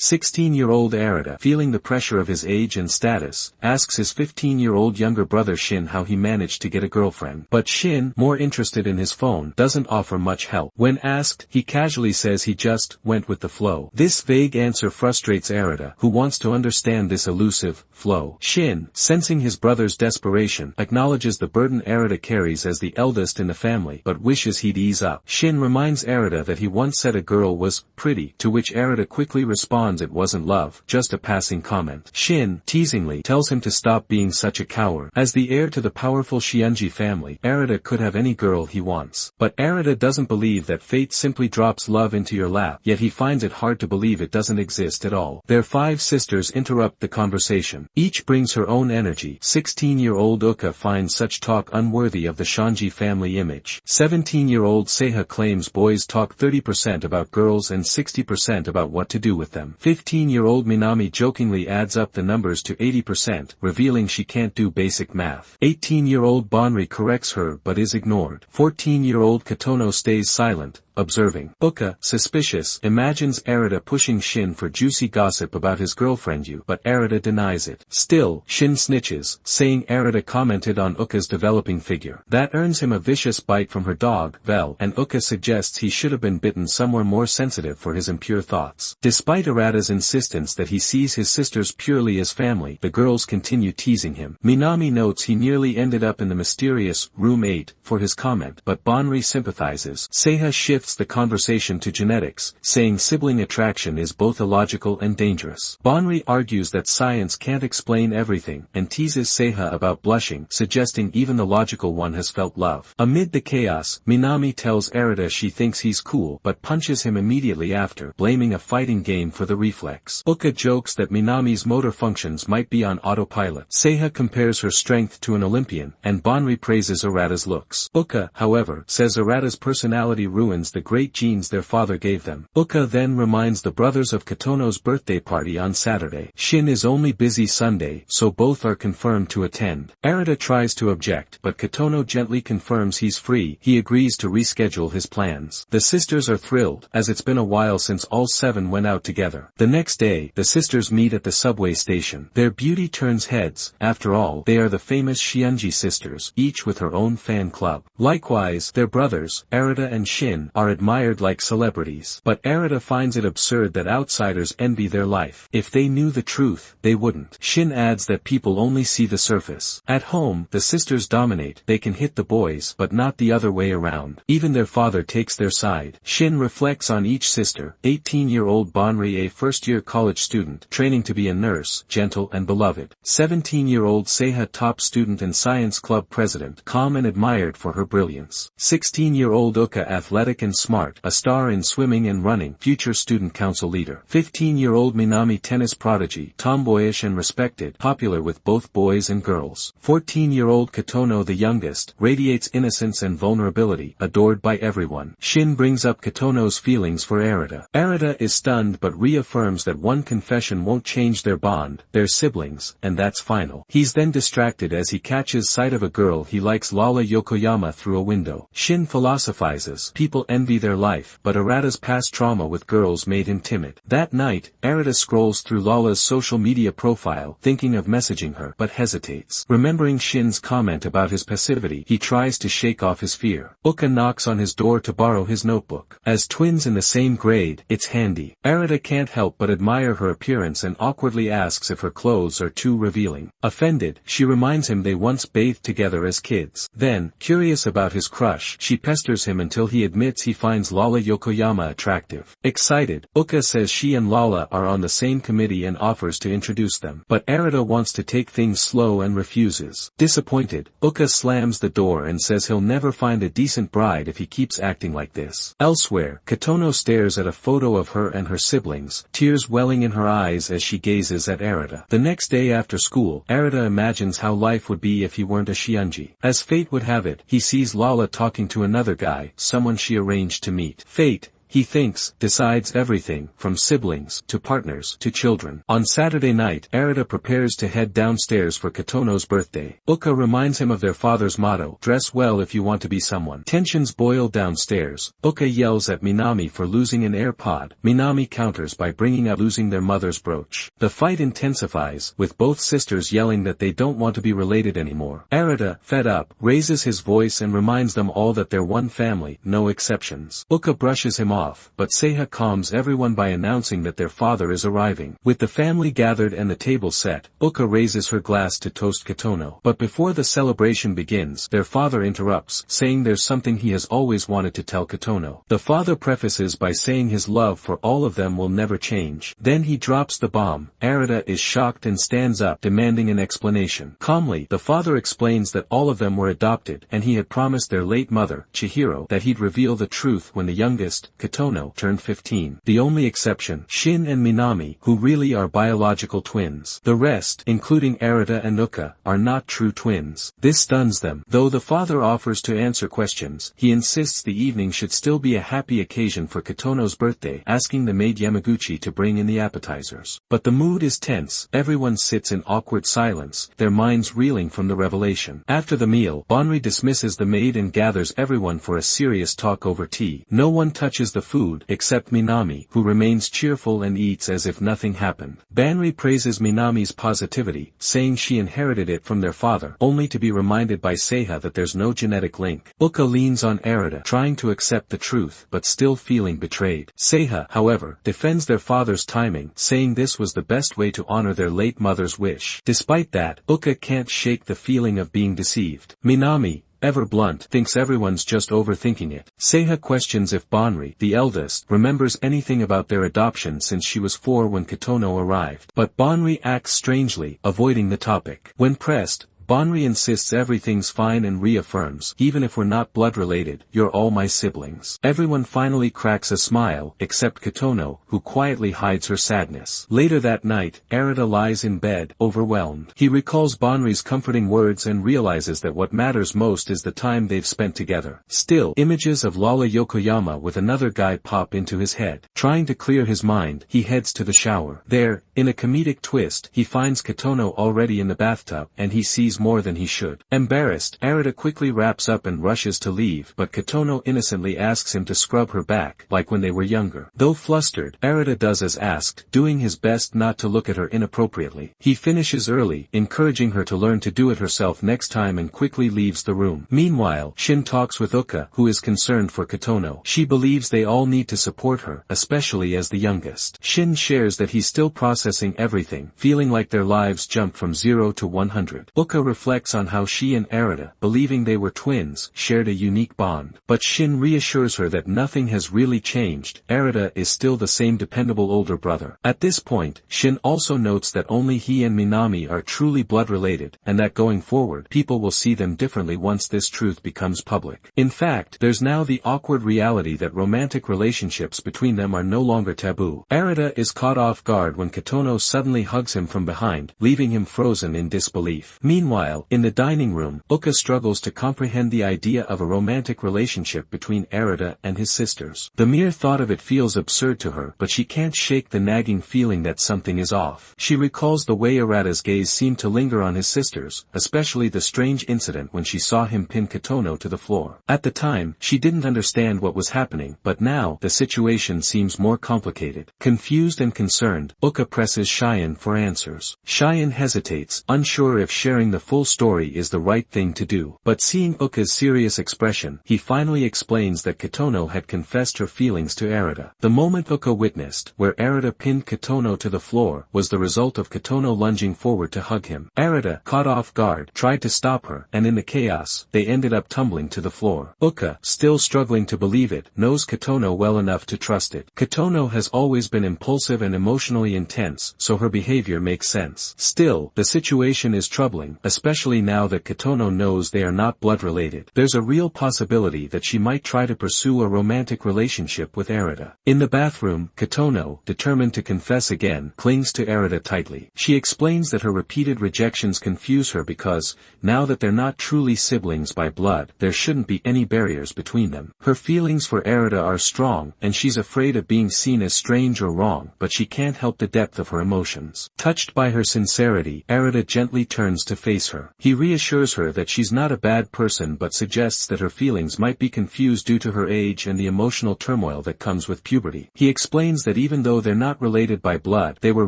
16-year-old Arata, feeling the pressure of his age and status, asks his 15-year-old younger brother Shin how he managed to get a girlfriend. But Shin, more interested in his phone, doesn't offer much help. When asked, he casually says he just went with the flow. This vague answer frustrates Arata, who wants to understand this elusive flow. Shin, sensing his brother's desperation, acknowledges the burden Arata carries as the eldest in the family, but wishes he'd ease up. Shin reminds Arata that he once said a girl was pretty, to which Arata quickly responds it wasn't love, just a passing comment. Shin, teasingly, tells him to stop being such a coward. As the heir to the powerful Shiunji family, Arata could have any girl he wants. But Arata doesn't believe that fate simply drops love into your lap, yet he finds it hard to believe it doesn't exist at all. Their 5 sisters interrupt the conversation. Each brings her own energy. 16-year-old Uka finds such talk unworthy of the Shiunji family image. 17-year-old Seiha claims boys talk 30% about girls and 60% about what to do with them. 15-year-old Minami jokingly adds up the numbers to 80%, revealing she can't do basic math. 18-year-old Bonri corrects her but is ignored. 14-year-old Kotono stays silent, observing. Uka, suspicious, imagines Arata pushing Shin for juicy gossip about his girlfriend Yu, but Arata denies it. Still, Shin snitches, saying Arata commented on Uka's developing figure. That earns him a vicious bite from her dog, Vel, and Uka suggests he should have been bitten somewhere more sensitive for his impure thoughts. Despite Arata's insistence that he sees his sisters purely as family, the girls continue teasing him. Minami notes he nearly ended up in the mysterious room 8 for his comment, but Bonri sympathizes. Seiha shifts the conversation to genetics, saying sibling attraction is both illogical and dangerous. Bonri argues that science can't explain everything, and teases Seiha about blushing, suggesting even the logical one has felt love. Amid the chaos, Minami tells Arata she thinks he's cool but punches him immediately after, blaming a fighting game for the reflex. Uka jokes that Minami's motor functions might be on autopilot. Seiha compares her strength to an Olympian, and Bonri praises Arata's looks. Uka, however, says Arata's personality ruins the great genes their father gave them. Uka then reminds the brothers of Kotono's birthday party on Saturday. Shin is only busy Sunday, so both are confirmed to attend. Arata tries to object, but Kotono gently confirms he's free. He agrees to reschedule his plans. The sisters are thrilled, as it's been a while since all 7 went out together. The next day, the sisters meet at the subway station. Their beauty turns heads. After all, they are the famous Shiunji sisters, each with her own fan club. Likewise, their brothers, Arata and Shin, are admired like celebrities. But Arata finds it absurd that outsiders envy their life. If they knew the truth, they wouldn't. Shin adds that people only see the surface. At home, the sisters dominate. They can hit the boys, but not the other way around. Even their father takes their side. Shin reflects on each sister. 18-year-old Bonri, a first-year college student, training to be a nurse, gentle and beloved. 17-year-old Seiha, top student and science club president, calm and admired for her brilliance. 16-year-old Uka, athletic and smart, a star in swimming and running, future student council leader. 15-year-old Minami, tennis prodigy, tomboyish and respected, popular with both boys and girls. 14-year-old Kotono, the youngest, radiates innocence and vulnerability, adored by everyone. Shin brings up Kotono's feelings for Arata. Arata is stunned but reaffirms that one confession won't change their bond, they're siblings, and that's final. He's then distracted as he catches sight of a girl he likes, Lala Yokoyama, through a window. Shin philosophizes, people envy their life, but Arata's past trauma with girls made him timid. That night, Arata scrolls through Lala's social media profile, thinking of messaging her, but hesitates. Remembering Shin's comment about his passivity, he tries to shake off his fear. Uka knocks on his door to borrow his notebook. As twins in the same grade, it's handy. Arata can't help but admire her appearance and awkwardly asks if her clothes are too revealing. Offended, she reminds him they once bathed together as kids. Then, curious about his crush, she pesters him until he admits he finds Lala Yokoyama attractive. Excited, Uka says she and Lala are on the same committee and offers to introduce them. But Arata wants to take things slow and refuses. Disappointed, Uka slams the door and says he'll never find a decent bride if he keeps acting like this. Elsewhere, Kotono stares at a photo of her and her siblings, tears welling in her eyes as she gazes at Arata. The next day after school, Arata imagines how life would be if he weren't a Shiunji. As fate would have it, he sees Lala talking to another guy, someone she arranged to meet. Fate, He thinks, decides everything, from siblings, to partners, to children. On Saturday night, Arata prepares to head downstairs for Kotono's birthday. Uka reminds him of their father's motto, dress well if you want to be someone. Tensions boil downstairs. Uka yells at Minami for losing an AirPod. Minami counters by bringing up losing their mother's brooch. The fight intensifies, with both sisters yelling that they don't want to be related anymore. Arata, fed up, raises his voice and reminds them all that they're one family, no exceptions. Uka brushes him off, but Seiha calms everyone by announcing that their father is arriving. With the family gathered and the table set, Uka raises her glass to toast Kotono. But before the celebration begins, their father interrupts, saying there's something he has always wanted to tell Kotono. The father prefaces by saying his love for all of them will never change. Then he drops the bomb. Arata is shocked and stands up, demanding an explanation. Calmly, the father explains that all of them were adopted, and he had promised their late mother, Chihiro, that he'd reveal the truth when the youngest, Kotono, turned 15. The only exception, Shin and Minami, who really are biological twins. The rest, including Arata and Uka, are not true twins. This stuns them. Though the father offers to answer questions, he insists the evening should still be a happy occasion for Kotono's birthday, asking the maid Yamaguchi to bring in the appetizers. But the mood is tense. Everyone sits in awkward silence, their minds reeling from the revelation. After the meal, Banri dismisses the maid and gathers everyone for a serious talk over tea. No one touches the food, except Minami, who remains cheerful and eats as if nothing happened. Banri praises Minami's positivity, saying she inherited it from their father, only to be reminded by Seiha that there's no genetic link. Uka leans on Arata, trying to accept the truth, but still feeling betrayed. Seiha, however, defends their father's timing, saying this was the best way to honor their late mother's wish. Despite that, Uka can't shake the feeling of being deceived. Minami, ever blunt, thinks everyone's just overthinking it. Seiha questions if Banri, the eldest, remembers anything about their adoption since she was 4 when Kotono arrived. But Banri acts strangely, avoiding the topic. When pressed, Banri insists everything's fine and reaffirms, even if we're not blood-related, you're all my siblings. Everyone finally cracks a smile, except Kotono, who quietly hides her sadness. Later that night, Arata lies in bed, overwhelmed. He recalls Banri's comforting words and realizes that what matters most is the time they've spent together. Still, images of Lala Yokoyama with another guy pop into his head. Trying to clear his mind, he heads to the shower. There, in a comedic twist, he finds Kotono already in the bathtub, and he sees more than he should. Embarrassed, Arata quickly wraps up and rushes to leave, but Kotono innocently asks him to scrub her back, like when they were younger. Though flustered, Arata does as asked, doing his best not to look at her inappropriately. He finishes early, encouraging her to learn to do it herself next time and quickly leaves the room. Meanwhile, Shin talks with Uka, who is concerned for Kotono. She believes they all need to support her, especially as the youngest. Shin shares that he's still processing everything, feeling like their lives jumped from 0 to 100. Uka reflects on how she and Arata, believing they were twins, shared a unique bond. But Shin reassures her that nothing has really changed. Arata is still the same dependable older brother. At this point, Shin also notes that only he and Minami are truly blood-related, and that going forward, people will see them differently once this truth becomes public. In fact, there's now the awkward reality that romantic relationships between them are no longer taboo. Arata is caught off guard when Kotono suddenly hugs him from behind, leaving him frozen in disbelief. Meanwhile, in the dining room, Uka struggles to comprehend the idea of a romantic relationship between Arata and his sisters. The mere thought of it feels absurd to her, but she can't shake the nagging feeling that something is off. She recalls the way Arata's gaze seemed to linger on his sisters, especially the strange incident when she saw him pin Kotono to the floor. At the time, she didn't understand what was happening, but now, the situation seems more complicated. Confused and concerned, Uka presses Shion for answers. Shion hesitates, unsure if sharing the full story is the right thing to do. But seeing Uka's serious expression, he finally explains that Kotono had confessed her feelings to Arata. The moment Uka witnessed, where Arata pinned Kotono to the floor, was the result of Kotono lunging forward to hug him. Arata, caught off guard, tried to stop her, and in the chaos, they ended up tumbling to the floor. Uka, still struggling to believe it, knows Kotono well enough to trust it. Kotono has always been impulsive and emotionally intense, so her behavior makes sense. Still, the situation is troubling, especially now that Kotono knows they are not blood-related. There's a real possibility that she might try to pursue a romantic relationship with Arata. In the bathroom, Kotono, determined to confess again, clings to Arata tightly. She explains that her repeated rejections confuse her because, now that they're not truly siblings by blood, there shouldn't be any barriers between them. Her feelings for Arata are strong, and she's afraid of being seen as strange or wrong, but she can't help the depth of her emotions. Touched by her sincerity, Arata gently turns to face her. He reassures her that she's not a bad person but suggests that her feelings might be confused due to her age and the emotional turmoil that comes with puberty. He explains that even though they're not related by blood, they were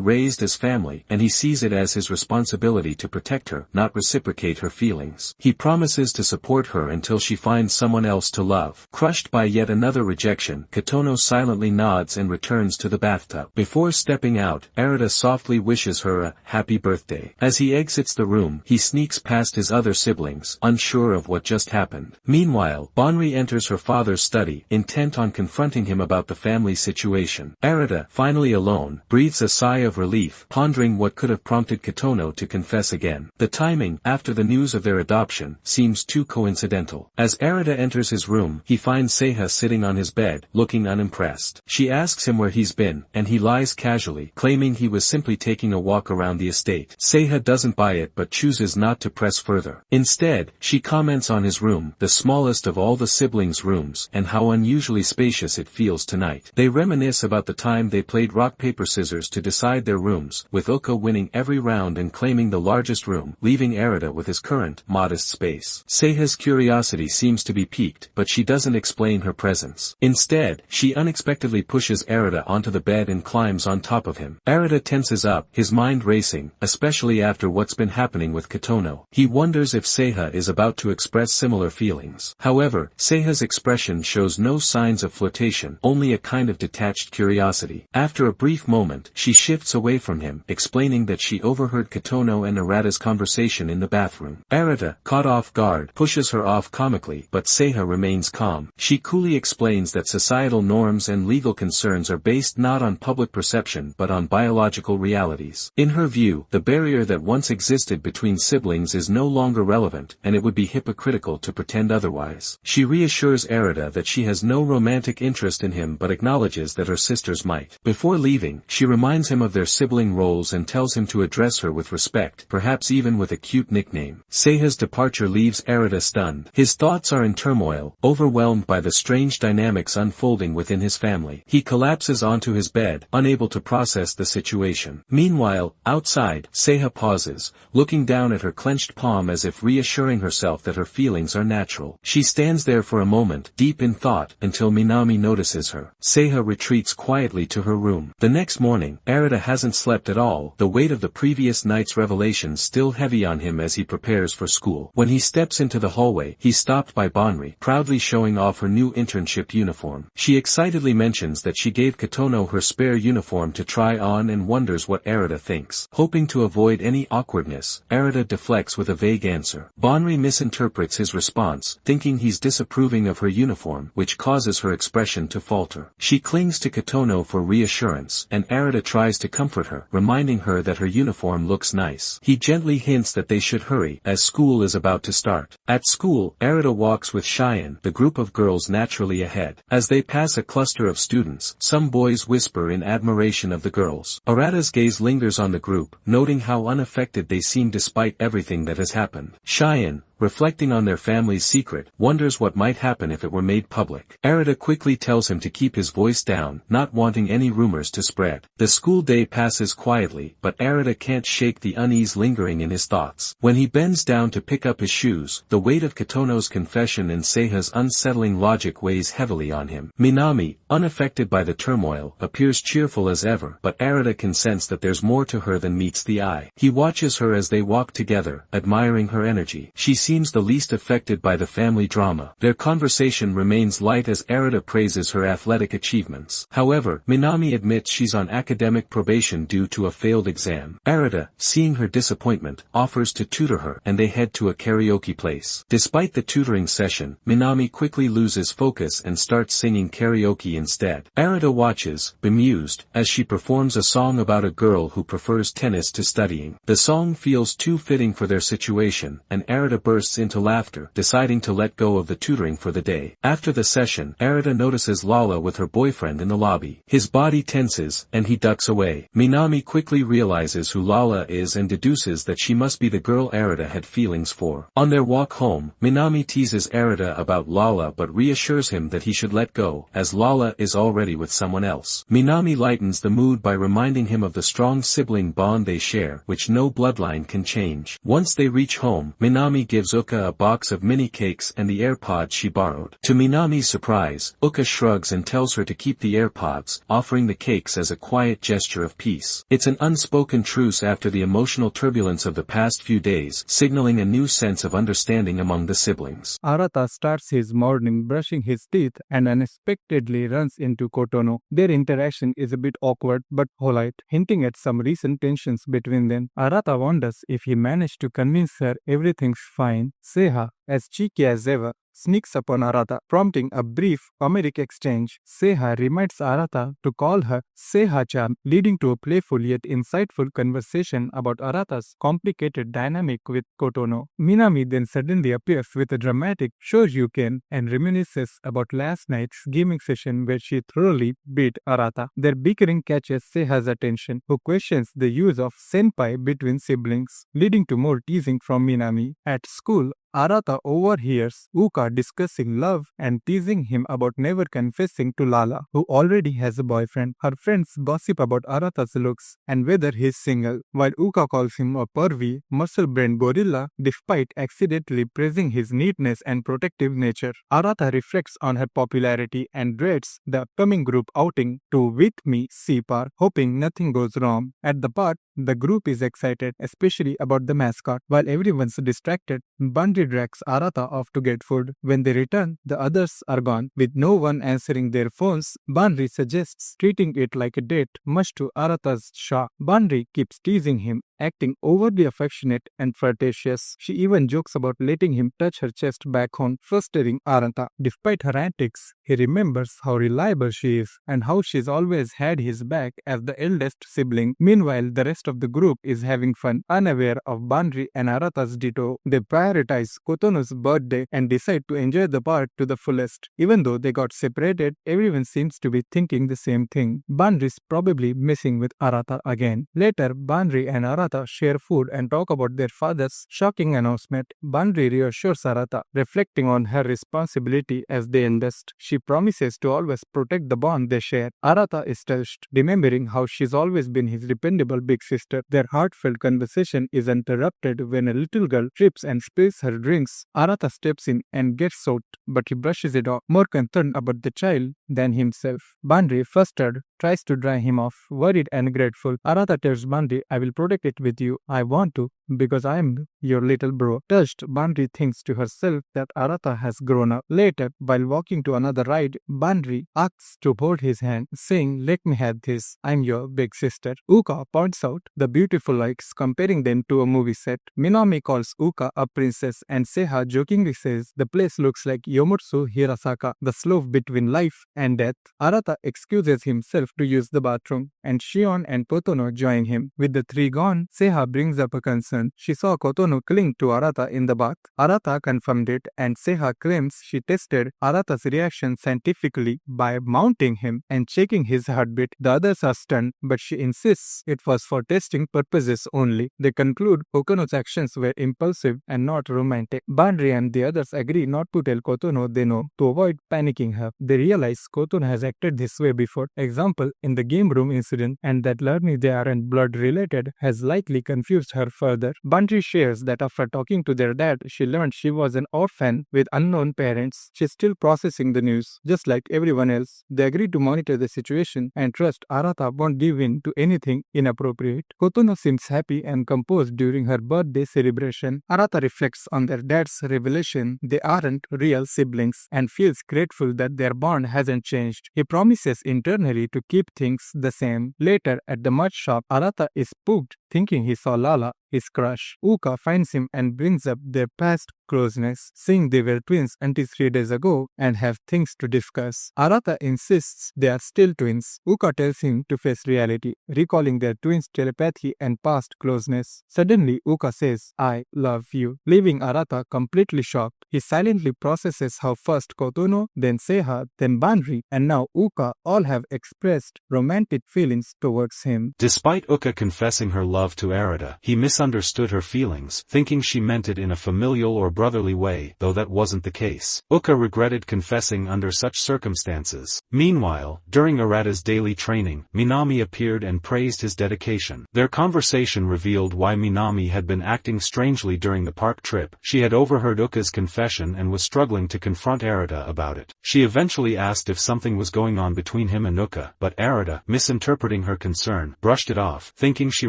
raised as family, and he sees it as his responsibility to protect her, not reciprocate her feelings. He promises to support her until she finds someone else to love. Crushed by yet another rejection, Kotono silently nods and returns to the bathtub. Before stepping out, Arata softly wishes her a happy birthday. As he exits the room, he sneaks past his other siblings, unsure of what just happened. Meanwhile, Bonri enters her father's study, intent on confronting him about the family situation. Arata, finally alone, breathes a sigh of relief, pondering what could have prompted Kotono to confess again. The timing, after the news of their adoption, seems too coincidental. As Arata enters his room, he finds Seiha sitting on his bed, looking unimpressed. She asks him where he's been, and he lies casually, claiming he was simply taking a walk around the estate. Seiha doesn't buy it but chooses not to press further. Instead, she comments on his room, the smallest of all the siblings' rooms, and how unusually spacious it feels tonight. They reminisce about the time they played rock-paper-scissors to decide their rooms, with Uka winning every round and claiming the largest room, leaving Arata with his current, modest space. Seiha's curiosity seems to be piqued, but she doesn't explain her presence. Instead, she unexpectedly pushes Arata onto the bed and climbs on top of him. Arata tenses up, his mind racing, especially after what's been happening with Kotono. He wonders if Seiha is about to express similar feelings. However, Seiha's expression shows no signs of flirtation, only a kind of detached curiosity. After a brief moment, she shifts away from him, explaining that she overheard Kotono and Arata's conversation in the bathroom. Arata, caught off guard, pushes her off comically, but Seiha remains calm. She coolly explains that societal norms and legal concerns are based not on public perception but on biological realities. In her view, the barrier that once existed between siblings is no longer relevant, and it would be hypocritical to pretend otherwise. She reassures Arata that she has no romantic interest in him but acknowledges that her sisters might. Before leaving, she reminds him of their sibling roles and tells him to address her with respect, perhaps even with a cute nickname. Seiha's departure leaves Arata stunned. His thoughts are in turmoil, overwhelmed by the strange dynamics unfolding within his family. He collapses onto his bed, unable to process the situation. Meanwhile, outside, Seiha pauses, looking down at her clenched palm as if reassuring herself that her feelings are natural. She stands there for a moment, deep in thought, until Minami notices her. Seiha retreats quietly to her room. The next morning, Arata hasn't slept at all, the weight of the previous night's revelations still heavy on him as he prepares for school. When he steps into the hallway, he's stopped by Bonri, proudly showing off her new internship uniform. She excitedly mentions that she gave Kotono her spare uniform to try on and wonders what Arata thinks. Hoping to avoid any awkwardness, Arata deflects with a vague answer. Bonri misinterprets his response, thinking he's disapproving of her uniform, which causes her expression to falter. She clings to Kotono for reassurance, and Arata tries to comfort her, reminding her that her uniform looks nice. He gently hints that they should hurry, as school is about to start. At school, Arata walks with Shion, the group of girls naturally ahead. As they pass a cluster of students, some boys whisper in admiration of the girls. Arata's gaze lingers on the group, noting how unaffected they seem despite everything that has happened. Shion, reflecting on their family's secret, wonders what might happen if it were made public. Arata quickly tells him to keep his voice down, not wanting any rumors to spread. The school day passes quietly, but Arata can't shake the unease lingering in his thoughts. When he bends down to pick up his shoes, the weight of Kotono's confession and Seiha's unsettling logic weighs heavily on him. Minami, unaffected by the turmoil, appears cheerful as ever, but Arata can sense that there's more to her than meets the eye. He watches her as they walk together, admiring her energy. She seems the least affected by the family drama. Their conversation remains light as Arata praises her athletic achievements. However, Minami admits she's on academic probation due to a failed exam. Arata, seeing her disappointment, offers to tutor her, and they head to a karaoke place. Despite the tutoring session, Minami quickly loses focus and starts singing karaoke instead. Arata watches, bemused, as she performs a song about a girl who prefers tennis to studying. The song feels too fitting for their situation, and Arata bursts into laughter, deciding to let go of the tutoring for the day. After the session, Arata notices Lala with her boyfriend in the lobby. His body tenses, and he ducks away. Minami quickly realizes who Lala is and deduces that she must be the girl Arata had feelings for. On their walk home, Minami teases Arata about Lala but reassures him that he should let go, as Lala is already with someone else. Minami lightens the mood by reminding him of the strong sibling bond they share, which no bloodline can change. Once they reach home, Minami gives Uka a box of mini cakes and the AirPods she borrowed. To Minami's surprise, Uka shrugs and tells her to keep the AirPods, offering the cakes as a quiet gesture of peace. It's an unspoken truce after the emotional turbulence of the past few days, signaling a new sense of understanding among the siblings. Arata starts his morning brushing his teeth and unexpectedly runs into Kotono. Their interaction is a bit awkward but polite, hinting at some recent tensions between them. Arata wonders if he managed to convince her everything's fine. Seha, as cheeky as ever, sneaks upon Arata, prompting a brief Homeric exchange. Seha reminds Arata to call her Seha-chan, leading to a playful yet insightful conversation about Arata's complicated dynamic with Kotono. Minami then suddenly appears with a dramatic Shoryuken and reminisces about last night's gaming session where she thoroughly beat Arata. Their bickering catches Seha's attention, who questions the use of senpai between siblings, leading to more teasing from Minami. At school, Arata overhears Uka discussing love and teasing him about never confessing to Lala, who already has a boyfriend. Her friends gossip about Arata's looks and whether he's single, while Uka calls him a pervy, muscle-brained gorilla despite accidentally praising his neatness and protective nature. Arata reflects on her popularity and dreads the upcoming group outing to With Me Seapar, hoping nothing goes wrong. At the park, the group is excited, especially about the mascot. While everyone's distracted, Bandri drags Arata off to get food. When they return, the others are gone. With no one answering their phones, Bandri suggests treating it like a date, much to Arata's shock. Bandri keeps teasing him, acting overly affectionate and flirtatious. She even jokes about letting him touch her chest back home, frustrating Arata. Despite her antics, he remembers how reliable she is and how she's always had his back as the eldest sibling. Meanwhile, the rest of the group is having fun, unaware of Bandri and Arata's ditto. They prioritize Kotono's birthday and decide to enjoy the park to the fullest. Even though they got separated, everyone seems to be thinking the same thing. Bandri's probably messing with Arata again. Later, Bandri and Arata share food and talk about their father's shocking announcement. Bandri reassures Arata, reflecting on her responsibility as they invest. She promises to always protect the bond they share. Arata is touched, remembering how she's always been his dependable big sister. Their heartfelt conversation is interrupted when a little girl trips and spills her drinks. Arata steps in and gets soaked, but he brushes it off, more concerned about the child than himself. Bandri, flustered, tries to dry him off, worried and grateful. Arata tells Bandri, I will protect it with you. I want to, because I am your little bro. Touched, Bandri thinks to herself that Arata has grown up. Later, while walking to another ride, Bandri asks to hold his hand, saying, let me have this. I'm your big sister. Uka points out the beautiful likes, comparing them to a movie set. Minami calls Uka a princess and Seha jokingly says the place looks like Yomotsu Hirasaka, the slope between life and death. Arata excuses himself to use the bathroom, and Shion and Kotono join him. With the three gone, Seha brings up a concern. She saw Kotono cling to Arata in the bath. Arata confirmed it, and Seha claims she tested Arata's reaction scientifically by mounting him and checking his heartbeat. The others are stunned, but she insists it was for testing purposes only. They conclude Kotono's actions were impulsive and not romantic. Bandri and the others agree not to tell Kotono they know, to avoid panicking her. They realize Kotono has acted this way before, example in the game room incident, and that learning they aren't blood related has likely confused her further. brother. Bunry shares that after talking to their dad, she learned she was an orphan with unknown parents. She's still processing the news, just like everyone else. They agree to monitor the situation and trust Arata won't give in to anything inappropriate. Kotono seems happy and composed during her birthday celebration. Arata reflects on their dad's revelation they aren't real siblings and feels grateful that their bond hasn't changed. He promises internally to keep things the same. Later, at the mud shop, Arata is spooked, thinking he saw Lala, his crush. Uka finds him and brings up their past closeness, saying they were twins until 3 days ago and have things to discuss. Arata insists they are still twins. Uka tells him to face reality, recalling their twins' telepathy and past closeness. Suddenly, Uka says, "I love you," leaving Arata completely shocked. He silently processes how first Kotono, then Seiha, then Banri, and now Uka all have expressed romantic feelings towards him. Despite Uka confessing her love to Arata, he misunderstood her feelings, thinking she meant it in a familial or brotherly way, though that wasn't the case. Uka regretted confessing under such circumstances. Meanwhile, during Arata's daily training, Minami appeared and praised his dedication. Their conversation revealed why Minami had been acting strangely during the park trip. She had overheard Uka's confession and was struggling to confront Arata about it. She eventually asked if something was going on between him and Uka, but Arata, misinterpreting her concern, brushed it off, thinking she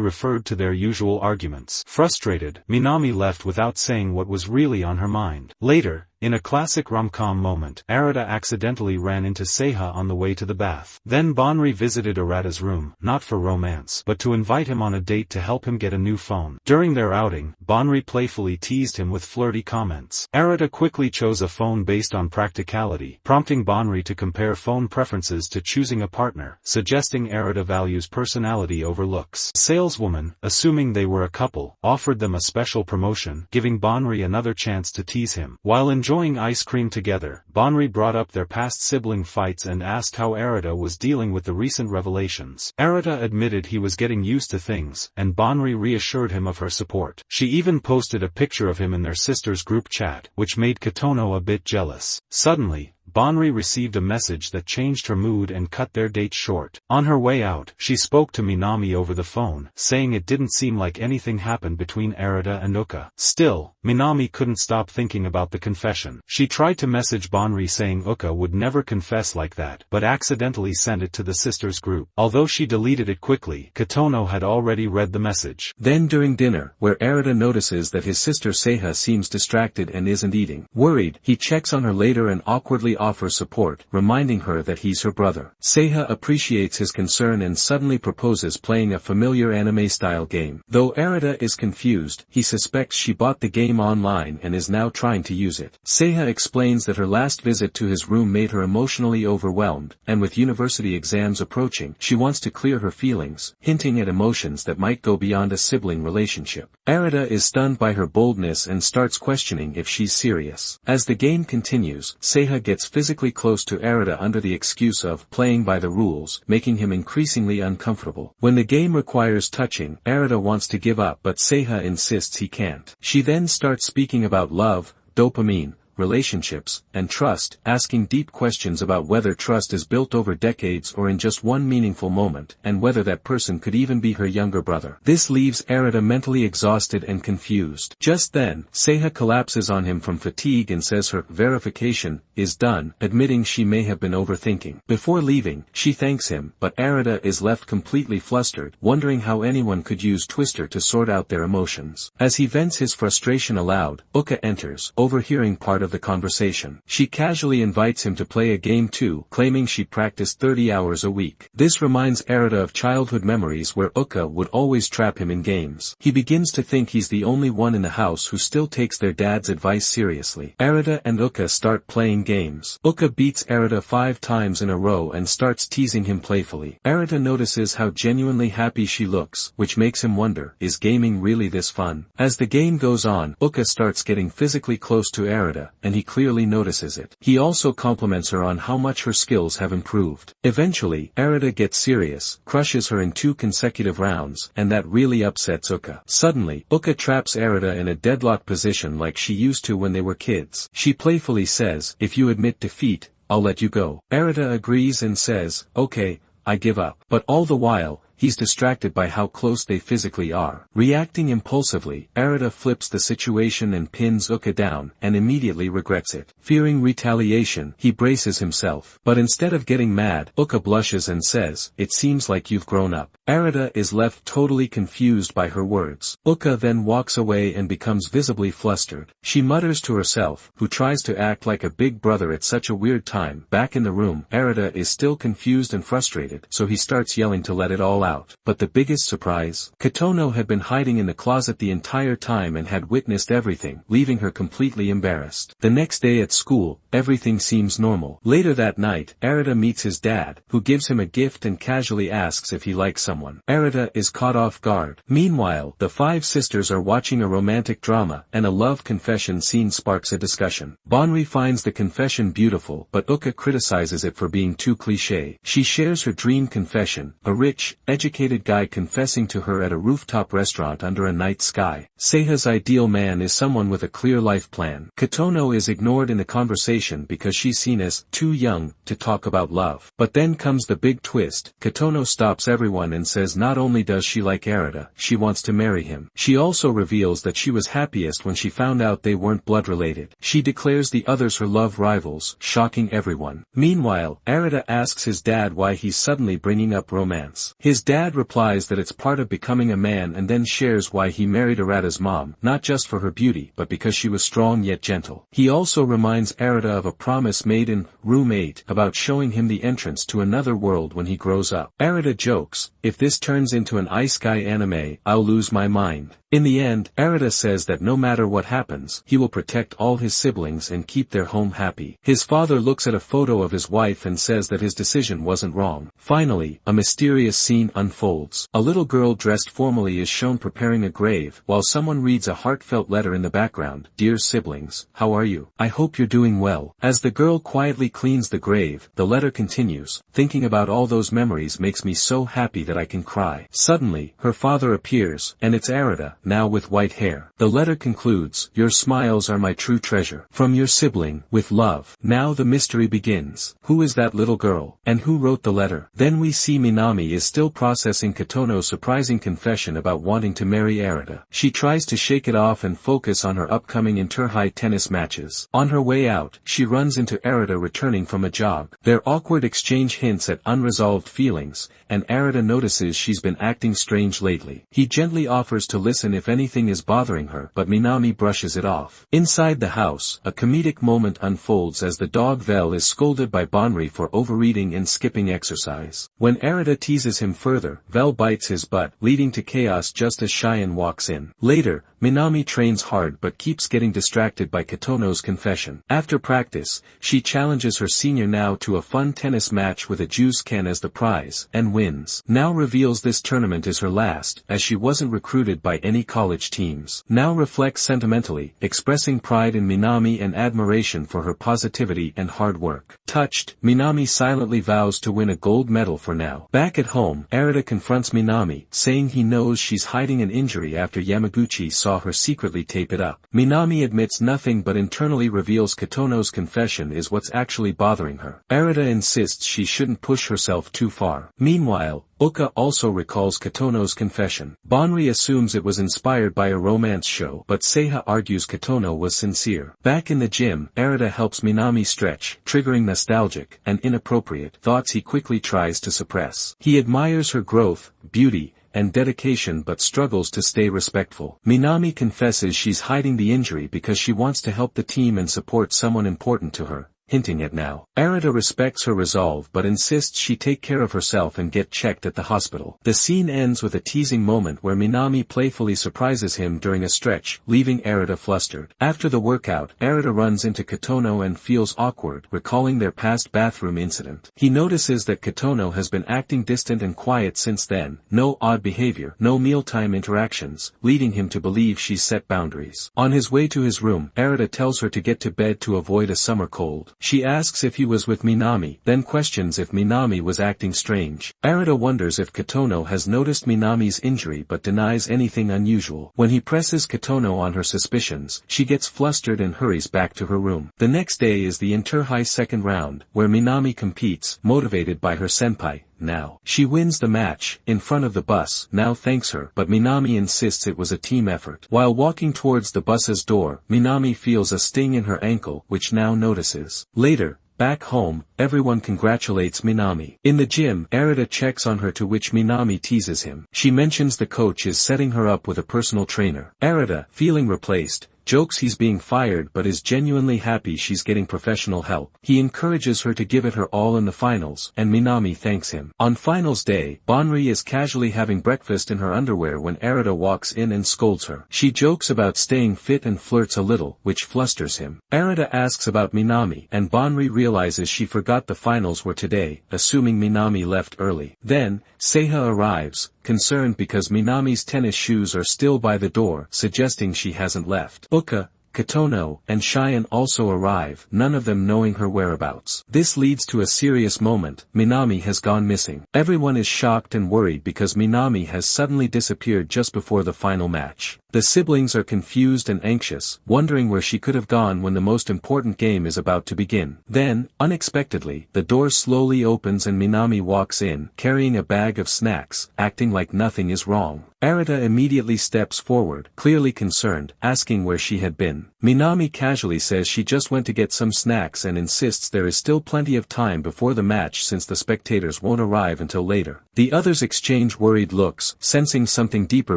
referred to their usual arguments. Frustrated, Minami left without saying what was really on her mind. Later, in a classic rom-com moment, Arata accidentally ran into Seiha on the way to the bath. Then Banri visited Arata's room, not for romance, but to invite him on a date to help him get a new phone. During their outing, Banri playfully teased him with flirty comments. Arata quickly chose a phone based on practicality, prompting Banri to compare phone preferences to choosing a partner, suggesting Arata values personality over looks. Saleswoman, assuming they were a couple, offered them a special promotion, giving Banri another chance to tease him. While enjoying ice cream together, Banri brought up their past sibling fights and asked how Arata was dealing with the recent revelations. Arata admitted he was getting used to things, and Banri reassured him of her support. She even posted a picture of him in their sister's group chat, which made Kotono a bit jealous. Suddenly, Banri received a message that changed her mood and cut their date short. On her way out, she spoke to Minami over the phone, saying it didn't seem like anything happened between Arata and Uka. Still, Minami couldn't stop thinking about the confession. She tried to message Banri saying Uka would never confess like that, but accidentally sent it to the sisters group. Although she deleted it quickly, Kotono had already read the message. Then during dinner, where Arata notices that his sister Seiha seems distracted and isn't eating. Worried, he checks on her later and awkwardly offers support, reminding her that he's her brother. Seiha appreciates his concern and suddenly proposes playing a familiar anime-style game. Though Arata is confused, he suspects she bought the game online and is now trying to use it. Seiha explains that her last visit to his room made her emotionally overwhelmed, and with university exams approaching, she wants to clear her feelings, hinting at emotions that might go beyond a sibling relationship. Arata is stunned by her boldness and starts questioning if she's serious. As the game continues, Seiha gets physically close to Arata under the excuse of playing by the rules, making him increasingly uncomfortable. When the game requires touching, Arata wants to give up but Seiha insists he can't. She then starts speaking about love, dopamine, relationships, and trust, asking deep questions about whether trust is built over decades or in just one meaningful moment, and whether that person could even be her younger brother. This leaves Arata mentally exhausted and confused. Just then, Seiha collapses on him from fatigue and says her verification is done, admitting she may have been overthinking. Before leaving, she thanks him, but Arata is left completely flustered, wondering how anyone could use Twister to sort out their emotions. As he vents his frustration aloud, Uka enters, overhearing part of the conversation. She casually invites him to play a game too, claiming she practiced 30 hours a week. This reminds Arata of childhood memories where Uka would always trap him in games. He begins to think he's the only one in the house who still takes their dad's advice seriously. Arata and Uka start playing games. Uka beats Arata 5 times in a row and starts teasing him playfully. Arata notices how genuinely happy she looks, which makes him wonder, is gaming really this fun? As the game goes on, Uka starts getting physically close to Arata, and he clearly notices it. He also compliments her on how much her skills have improved. Eventually, Arata gets serious, crushes her in 2 consecutive rounds, and that really upsets Uka. Suddenly, Uka traps Arata in a deadlock position like she used to when they were kids. She playfully says, "If you admit defeat, I'll let you go." Arata agrees and says, "Okay, I give up." But all the while, he's distracted by how close they physically are. Reacting impulsively, Arata flips the situation and pins Uka down, and immediately regrets it. Fearing retaliation, he braces himself. But instead of getting mad, Uka blushes and says, "It seems like you've grown up." Arata is left totally confused by her words. Uka then walks away and becomes visibly flustered. She mutters to herself, who tries to act like a big brother at such a weird time. Back in the room, Arata is still confused and frustrated, so he starts yelling to let it all out. But the biggest surprise, Kotono had been hiding in the closet the entire time and had witnessed everything, leaving her completely embarrassed. The next day at school, everything seems normal. Later that night, Arata meets his dad, who gives him a gift and casually asks if he likes someone. Arata is caught off guard. Meanwhile, the five sisters are watching a romantic drama, and a love confession scene sparks a discussion. Bonri finds the confession beautiful, but Uka criticizes it for being too cliché. She shares her dream confession, a rich, educated guy confessing to her at a rooftop restaurant under a night sky. Seiha's ideal man is someone with a clear life plan. Kotono is ignored in the conversation because she's seen as too young to talk about love. But then comes the big twist. Kotono stops everyone and says not only does she like Arata, she wants to marry him. She also reveals that she was happiest when she found out they weren't blood related. She declares the others her love rivals, shocking everyone. Meanwhile, Arata asks his dad why he's suddenly bringing up romance. His dad replies that it's part of becoming a man and then shares why he married Arata's mom, not just for her beauty but because she was strong yet gentle. He also reminds Arata of a promise made in Room 8 about showing him the entrance to another world when he grows up. Arata jokes, "If this turns into an Ice Guy anime, I'll lose my mind." In the end, Arata says that no matter what happens, he will protect all his siblings and keep their home happy. His father looks at a photo of his wife and says that his decision wasn't wrong. Finally, a mysterious scene unfolds. A little girl dressed formally is shown preparing a grave, while someone reads a heartfelt letter in the background. "Dear siblings, how are you? I hope you're doing well." As the girl quietly cleans the grave, the letter continues, "Thinking about all those memories makes me so happy that I can cry." Suddenly, her father appears, and it's Arata, now with white hair. The letter concludes, "Your smiles are my true treasure. From your sibling, with love." Now the mystery begins. Who is that little girl? And who wrote the letter? Then we see Minami is still processing Kotono's surprising confession about wanting to marry Arata. She tries to shake it off and focus on her upcoming inter-high tennis matches. On her way out, she runs into Arata returning from a jog. Their awkward exchange hints at unresolved feelings, and Arata notices she's been acting strange lately. He gently offers to listen if anything is bothering her, but Minami brushes it off. Inside the house, a comedic moment unfolds as the dog Vel is scolded by Bonri for overeating and skipping exercise. When Arata teases him further, Vel bites his butt, leading to chaos just as Cheyenne walks in. Later, Minami trains hard but keeps getting distracted by Kotono's confession. After practice, she challenges her senior now to a fun tennis match with a juice can as the prize, and wins. Now reveals this tournament is her last, as she wasn't recruited by any college teams. Now reflects sentimentally, expressing pride in Minami and admiration for her positivity and hard work. Touched, Minami silently vows to win a gold medal for now. Back at home, Arata confronts Minami, saying he knows she's hiding an injury after Yamaguchi saw her secretly tape it up. Minami admits nothing but internally reveals Kotono's confession is what's actually bothering her. Arata insists she shouldn't push herself too far. Meanwhile, Uka also recalls Kotono's confession. Bonri assumes it was inspired by a romance show, but Seiha argues Kotono was sincere. Back in the gym, Arata helps Minami stretch, triggering nostalgic and inappropriate thoughts he quickly tries to suppress. He admires her growth, beauty, and dedication but struggles to stay respectful. Minami confesses she's hiding the injury because she wants to help the team and support someone important to her, hinting at now. Arata respects her resolve but insists she take care of herself and get checked at the hospital. The scene ends with a teasing moment where Minami playfully surprises him during a stretch, leaving Arata flustered. After the workout, Arata runs into Kotono and feels awkward, recalling their past bathroom incident. He notices that Kotono has been acting distant and quiet since then, no odd behavior, no mealtime interactions, leading him to believe she's set boundaries. On his way to his room, Arata tells her to get to bed to avoid a summer cold. She asks if he was with Minami, then questions if Minami was acting strange. Arata wonders if Kotono has noticed Minami's injury but denies anything unusual. When he presses Kotono on her suspicions, she gets flustered and hurries back to her room. The next day is the inter-high second round, where Minami competes, motivated by her senpai, now. She wins the match, in front of the bus, now thanks her, but Minami insists it was a team effort. While walking towards the bus's door, Minami feels a sting in her ankle, which now notices. Later, back home, everyone congratulates Minami. In the gym, Arata checks on her, to which Minami teases him. She mentions the coach is setting her up with a personal trainer. Arata, feeling replaced, jokes he's being fired but is genuinely happy she's getting professional help. He encourages her to give it her all in the finals, and Minami thanks him. On finals day, Bonri is casually having breakfast in her underwear when Arata walks in and scolds her. She jokes about staying fit and flirts a little, which flusters him. Arata asks about Minami, and Bonri realizes she forgot the finals were today, assuming Minami left early. Then, Seiha arrives, concerned because Minami's tennis shoes are still by the door, suggesting she hasn't left. Uka, Kotono, and Shion also arrive, none of them knowing her whereabouts. This leads to a serious moment. Minami has gone missing. Everyone is shocked and worried because Minami has suddenly disappeared just before the final match. The siblings are confused and anxious, wondering where she could have gone when the most important game is about to begin. Then, unexpectedly, the door slowly opens and Minami walks in, carrying a bag of snacks, acting like nothing is wrong. Arata immediately steps forward, clearly concerned, asking where she had been. Minami casually says she just went to get some snacks and insists there is still plenty of time before the match since the spectators won't arrive until later. The others exchange worried looks, sensing something deeper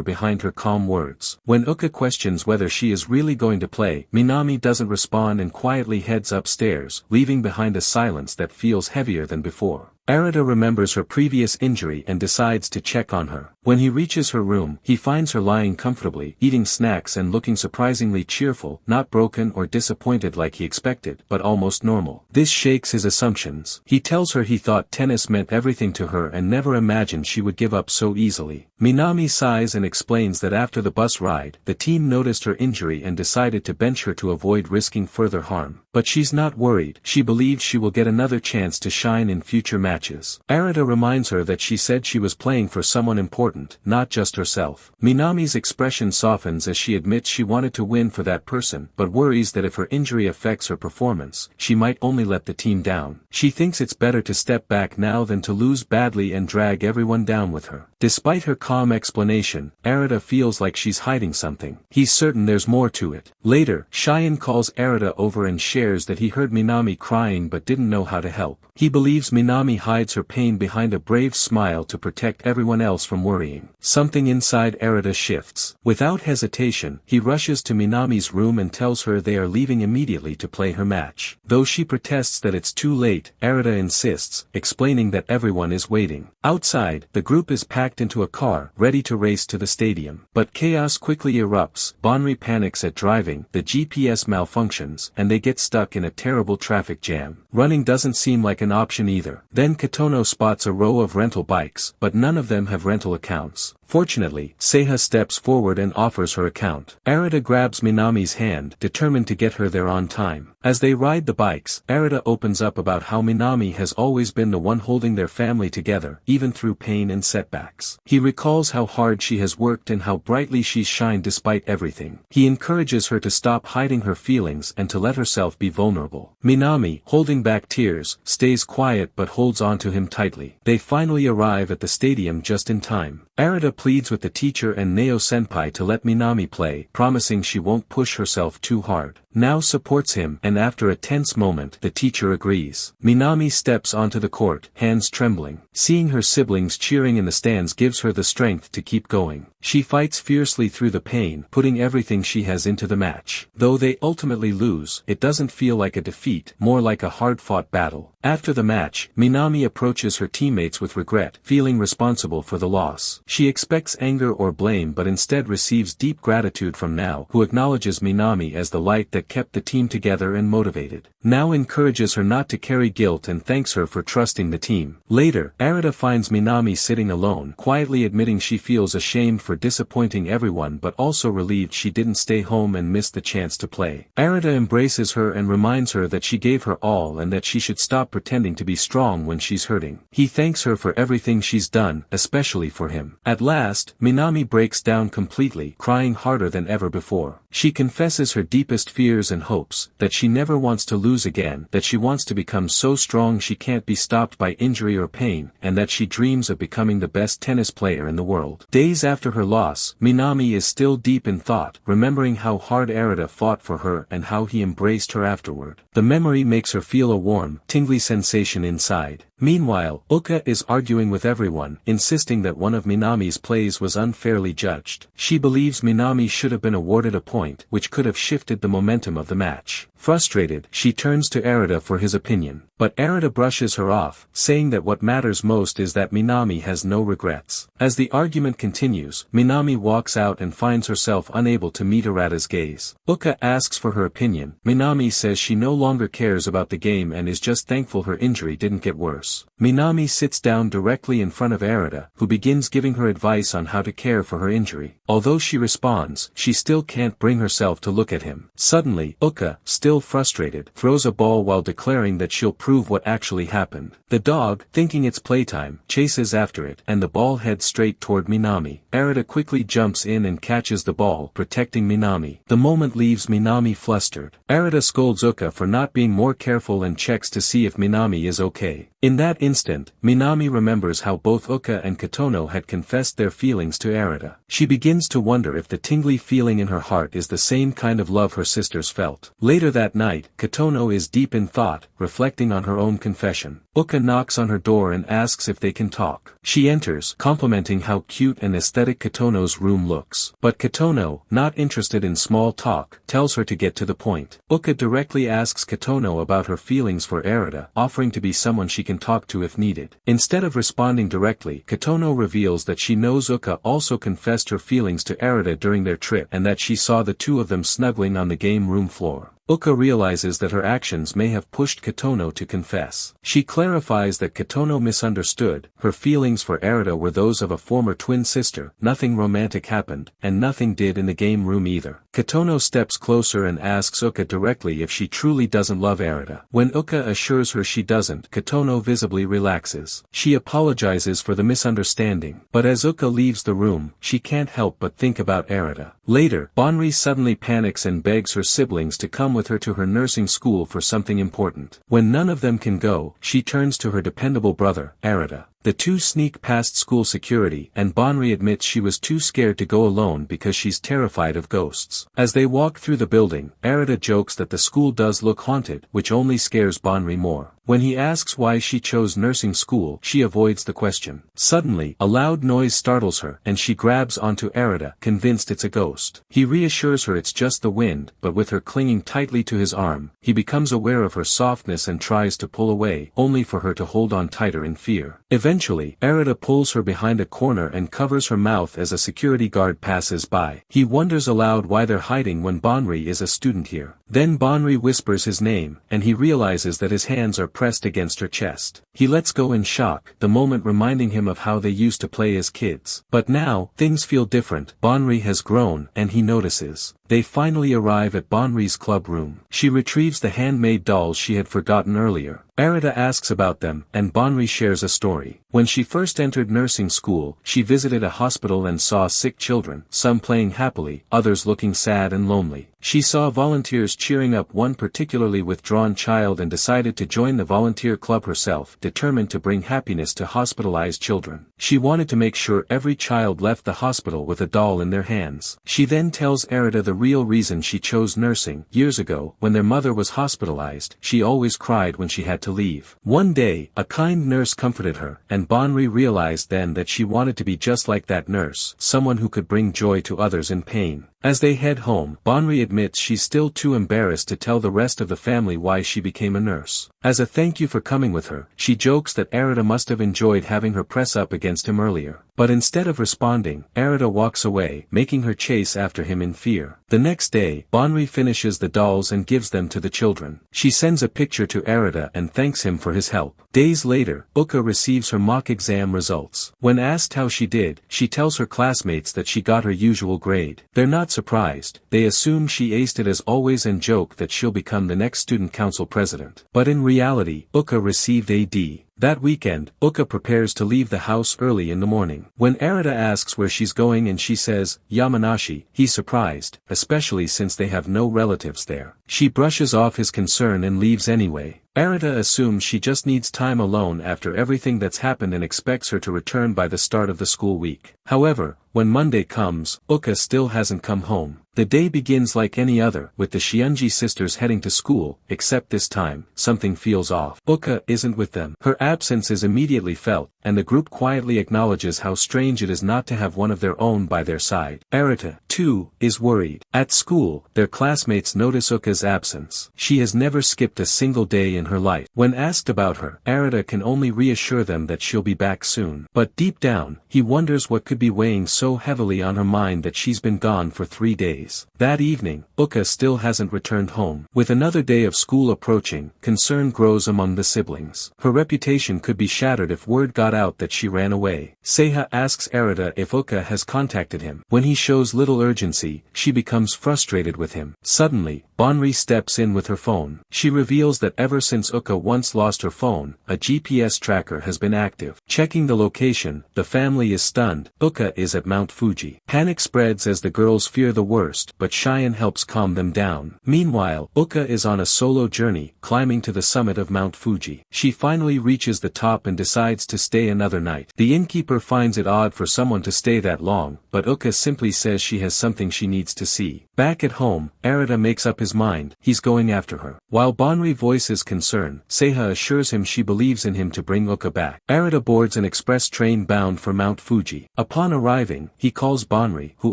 behind her calm words. When Uka questions whether she is really going to play, Minami doesn't respond and quietly heads upstairs, leaving behind a silence that feels heavier than before. Arata remembers her previous injury and decides to check on her. When he reaches her room, he finds her lying comfortably, eating snacks and looking surprisingly cheerful, not broken or disappointed like he expected, but almost normal. This shakes his assumptions. He tells her he thought tennis meant everything to her and never imagined she would give up so easily. Minami sighs and explains that after the bus ride, the team noticed her injury and decided to bench her to avoid risking further harm. But she's not worried. She believes she will get another chance to shine in future matches. Arata reminds her that she said she was playing for someone important, not just herself. Minami's expression softens as she admits she wanted to win for that person, but worries that if her injury affects her performance, she might only let the team down. She thinks it's better to step back now than to lose badly and drag everyone down with her. Despite her calm explanation, Arata feels like she's hiding something. He's certain there's more to it. Later, Shion calls Arata over and shares that he heard Minami crying but didn't know how to help. He believes Minami hides her pain behind a brave smile to protect everyone else from worrying. Something inside Arata shifts. Without hesitation, he rushes to Minami's room and tells her they are leaving immediately to play her match. Though she protests that it's too late, Arata insists, explaining that everyone is waiting. Outside, the group is packed into a car, ready to race to the stadium. But chaos quickly erupts. Bonri panics at driving, the GPS malfunctions, and they get stuck in a terrible traffic jam. Running doesn't seem like an option either. Then Kotono spots a row of rental bikes, but none of them have rental accounts. Fortunately, Seiha steps forward and offers her account. Arata grabs Minami's hand, determined to get her there on time. As they ride the bikes, Arata opens up about how Minami has always been the one holding their family together, even through pain and setbacks. He recalls how hard she has worked and how brightly she's shined despite everything. He encourages her to stop hiding her feelings and to let herself be vulnerable. Minami, holding back tears, stays quiet but holds on to him tightly. They finally arrive at the stadium just in time. Arata pleads with the teacher and Neo-senpai to let Minami play, promising she won't push herself too hard. Now supports him, and after a tense moment, the teacher agrees. Minami steps onto the court, hands trembling. Seeing her siblings cheering in the stands gives her the strength to keep going. She fights fiercely through the pain, putting everything she has into the match. Though they ultimately lose, it doesn't feel like a defeat, more like a hard-fought battle. After the match, Minami approaches her teammates with regret, feeling responsible for the loss. She expects anger or blame but instead receives deep gratitude from Nao, who acknowledges Minami as the light that kept the team together and motivated. Nao encourages her not to carry guilt and thanks her for trusting the team. Later, Arata finds Minami sitting alone, quietly admitting she feels ashamed for disappointing everyone but also relieved she didn't stay home and miss the chance to play. Arata embraces her and reminds her that she gave her all and that she should stop pretending to be strong when she's hurting. He thanks her for everything she's done, especially for him. him. At last, Minami breaks down completely, crying harder than ever before. She confesses her deepest fears and hopes, that she never wants to lose again, that she wants to become so strong she can't be stopped by injury or pain, and that she dreams of becoming the best tennis player in the world. Days after her loss, Minami is still deep in thought, remembering how hard Arata fought for her and how he embraced her afterward. The memory makes her feel a warm, tingly sensation inside. Meanwhile, Uka is arguing with everyone, insisting that one of Minami's plays was unfairly judged. She believes Minami should have been awarded a point, which could have shifted the momentum of the match. Frustrated, she turns to Arata for his opinion. But Arata brushes her off, saying that what matters most is that Minami has no regrets. As the argument continues, Minami walks out and finds herself unable to meet Arata's gaze. Uka asks for her opinion. Minami says she no longer cares about the game and is just thankful her injury didn't get worse. Minami sits down directly in front of Arata, who begins giving her advice on how to care for her injury. Although she responds, she still can't bring herself to look at him. Suddenly, Uka, still frustrated, throws a ball while declaring that she'll prove what actually happened. The dog, thinking it's playtime, chases after it, and the ball heads straight toward Minami. Arata quickly jumps in and catches the ball, protecting Minami. The moment leaves Minami flustered. Arata scolds Uka for not being more careful and checks to see if Minami is okay. In that instant, Minami remembers how both Uka and Kotono had confessed their feelings to Arata. She begins to wonder if the tingly feeling in her heart is the same kind of love her sisters felt. Later that night, Kotono is deep in thought, reflecting on her own confession. Uka knocks on her door and asks if they can talk. She enters, complimenting how cute and aesthetic Kotono's room looks. But Kotono, not interested in small talk, tells her to get to the point. Uka directly asks Kotono about her feelings for Arata, offering to be someone she can talk to if needed. Instead of responding directly, Kotono reveals that she knows Uka also confessed her feelings to Arata during their trip and that she saw the two of them snuggling on the game room floor. Uka realizes that her actions may have pushed Kotono to confess. She clarifies that Kotono misunderstood, her feelings for Arata were those of a former twin sister, nothing romantic happened, and nothing did in the game room either. Kotono steps closer and asks Uka directly if she truly doesn't love Arata. When Uka assures her she doesn't, Kotono visibly relaxes. She apologizes for the misunderstanding, but as Uka leaves the room, she can't help but think about Arata. Later, Bonri suddenly panics and begs her siblings to come with her to her nursing school for something important. When none of them can go, she turns to her dependable brother, Arata. The two sneak past school security, and Bonri admits she was too scared to go alone because she's terrified of ghosts. As they walk through the building, Arata jokes that the school does look haunted, which only scares Bonri more. When he asks why she chose nursing school, she avoids the question. Suddenly, a loud noise startles her, and she grabs onto Arata, convinced it's a ghost. He reassures her it's just the wind, but with her clinging tightly to his arm, he becomes aware of her softness and tries to pull away, only for her to hold on tighter in fear. Eventually, Arata pulls her behind a corner and covers her mouth as a security guard passes by. He wonders aloud why they're hiding when Bonri is a student here. Then Bonri whispers his name, and he realizes that his hands are pressed against her chest. He lets go in shock, the moment reminding him of how they used to play as kids. But now, things feel different. Bonri has grown, and he notices. They finally arrive at Bonri's club room. She retrieves the handmade dolls she had forgotten earlier. Arata asks about them, and Bonri shares a story. When she first entered nursing school, she visited a hospital and saw sick children, some playing happily, others looking sad and lonely. She saw volunteers cheering up one particularly withdrawn child and decided to join the volunteer club herself, determined to bring happiness to hospitalized children. She wanted to make sure every child left the hospital with a doll in their hands. She then tells Arata the real reason she chose nursing. Years ago, when their mother was hospitalized, she always cried when she had to leave. One day, a kind nurse comforted her, and Bonri realized then that she wanted to be just like that nurse, someone who could bring joy to others in pain. As they head home, Bonri admits she's still too embarrassed to tell the rest of the family why she became a nurse. As a thank you for coming with her, she jokes that Arata must have enjoyed having her press up against him earlier. But instead of responding, Arata walks away, making her chase after him in fear. The next day, Bonri finishes the dolls and gives them to the children. She sends a picture to Arata and thanks him for his help. Days later, Uka receives her mock exam results. When asked how she did, she tells her classmates that she got her usual grade. They're not surprised, they assume she aced it as always and joke that she'll become the next student council president. But in reality, Uka received a D. That weekend, Uka prepares to leave the house early in the morning. When Arata asks where she's going and she says, Yamanashi, he's surprised, especially since they have no relatives there. She brushes off his concern and leaves anyway. Arata assumes she just needs time alone after everything that's happened and expects her to return by the start of the school week. However, when Monday comes, Uka still hasn't come home. The day begins like any other, with the Shiunji sisters heading to school, except this time, something feels off. Uka isn't with them. Her absence is immediately felt, and the group quietly acknowledges how strange it is not to have one of their own by their side. Arata, too, is worried. At school, their classmates notice Uka's absence. She has never skipped a single day in her life. When asked about her, Arata can only reassure them that she'll be back soon. But deep down, he wonders what could be weighing so heavily on her mind that she's been gone for 3 days. That evening, Uka still hasn't returned home. With another day of school approaching, concern grows among the siblings. Her reputation could be shattered if word got out that she ran away. Seiha asks Arata if Uka has contacted him. When he shows little urgency, she becomes frustrated with him. Suddenly, Bonri steps in with her phone. She reveals that ever since Uka once lost her phone, a GPS tracker has been active. Checking the location, the family is stunned. Uka is at Mount Fuji. Panic spreads as the girls fear the worst, but Cheyenne helps calm them down. Meanwhile, Uka is on a solo journey, climbing to the summit of Mount Fuji. She finally reaches the top and decides to stay another night. The innkeeper finds it odd for someone to stay that long, but Uka simply says she has something she needs to see. Back at home, Arata makes up his mind, he's going after her. While Bonri voices concern, Seiha assures him she believes in him to bring Uka back. Arata boards an express train bound for Mount Fuji. Upon arriving, he calls Bonri, who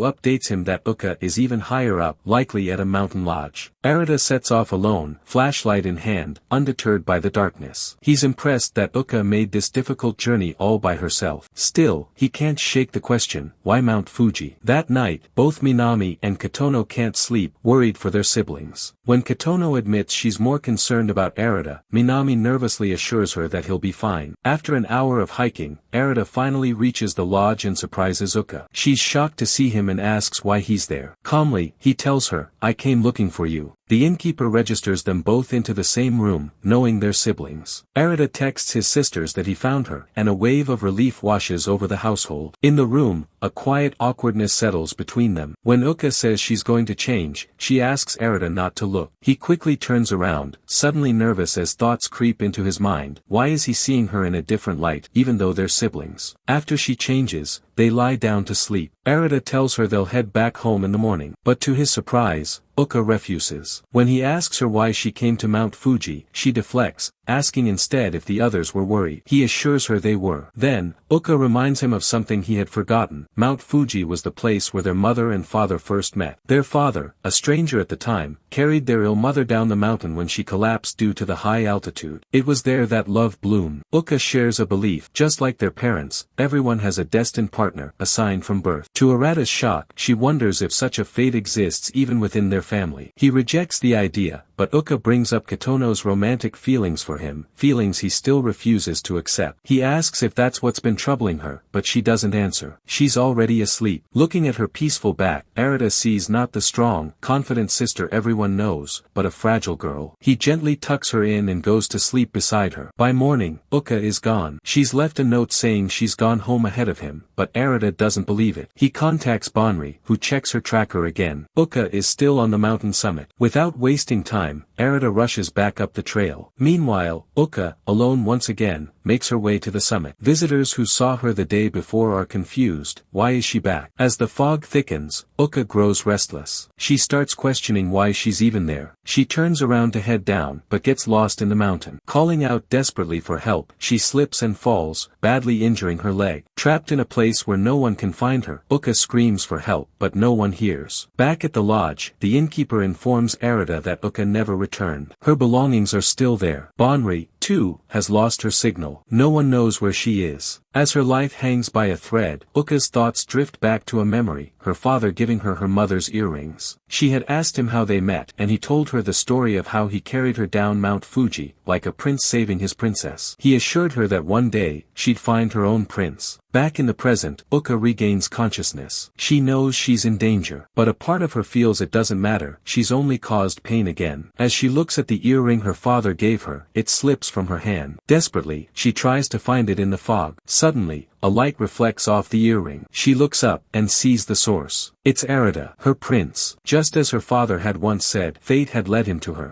updates him that Uka is even higher up, likely at a mountain lodge. Arata sets off alone, flashlight in hand, undeterred by the darkness. He's impressed that Uka made this difficult journey all by herself. Still, he can't shake the question, why Mount Fuji? That night, both Minami and Kotono can't sleep, worried for their siblings. When Kotono admits she's more concerned about Arata, Minami nervously assures her that he'll be fine. After an hour of hiking, Arata finally reaches the lodge and surprises Uka. She's shocked to see him and asks why he's there. Calmly, he tells her, I came looking for you. The innkeeper registers them both into the same room, knowing they're siblings. Arata texts his sisters that he found her, and a wave of relief washes over the household. In the room, a quiet awkwardness settles between them. When Uka says she's going to change, she asks Arata not to look. He quickly turns around, suddenly nervous as thoughts creep into his mind. Why is he seeing her in a different light, even though they're siblings? After she changes, they lie down to sleep. Arata tells her they'll head back home in the morning. But to his surprise, Uka refuses. When he asks her why she came to Mount Fuji, she deflects, asking instead if the others were worried. He assures her they were. Then, Uka reminds him of something he had forgotten. Mount Fuji was the place where their mother and father first met. Their father, a stranger at the time, carried their ill mother down the mountain when she collapsed due to the high altitude. It was there that love bloomed. Uka shares a belief, just like their parents, everyone has a destined partner, assigned from birth. To Arata's shock, she wonders if such a fate exists even within their family. He rejects the idea, but Uka brings up Kotono's romantic feelings for him, feelings he still refuses to accept. He asks if that's what's been troubling her, but she doesn't answer. She's already asleep. Looking at her peaceful back, Arata sees not the strong, confident sister everyone knows, but a fragile girl. He gently tucks her in and goes to sleep beside her. By morning, Uka is gone. She's left a note saying she's gone home ahead of him, but Arata doesn't believe it. He contacts Bonri, who checks her tracker again. Uka is still on the mountain summit. Without wasting time, Arata rushes back up the trail. Meanwhile, Uka, alone once again, makes her way to the summit. Visitors who saw her the day before are confused. Why is she back? As the fog thickens, Uka grows restless. She starts questioning why she's even there. She turns around to head down, but gets lost in the mountain. Calling out desperately for help, she slips and falls, badly injuring her leg. Trapped in a place where no one can find her, Uka screams for help, but no one hears. Back at the lodge, the innkeeper informs Arata that Uka never returned. Her belongings are still there. Bonri, too, has lost her signal. No one knows where she is. As her life hangs by a thread, Uka's thoughts drift back to a memory, her father giving her mother's earrings. She had asked him how they met, and he told her the story of how he carried her down Mount Fuji, like a prince saving his princess. He assured her that one day, she'd find her own prince. Back in the present, Uka regains consciousness. She knows she's in danger, but a part of her feels it doesn't matter, she's only caused pain again. As she looks at the earring her father gave her, it slips from her hand. Desperately, she tries to find it in the fog. Suddenly, a light reflects off the earring. She looks up, and sees the source. It's Arata, her prince. Just as her father had once said, fate had led him to her.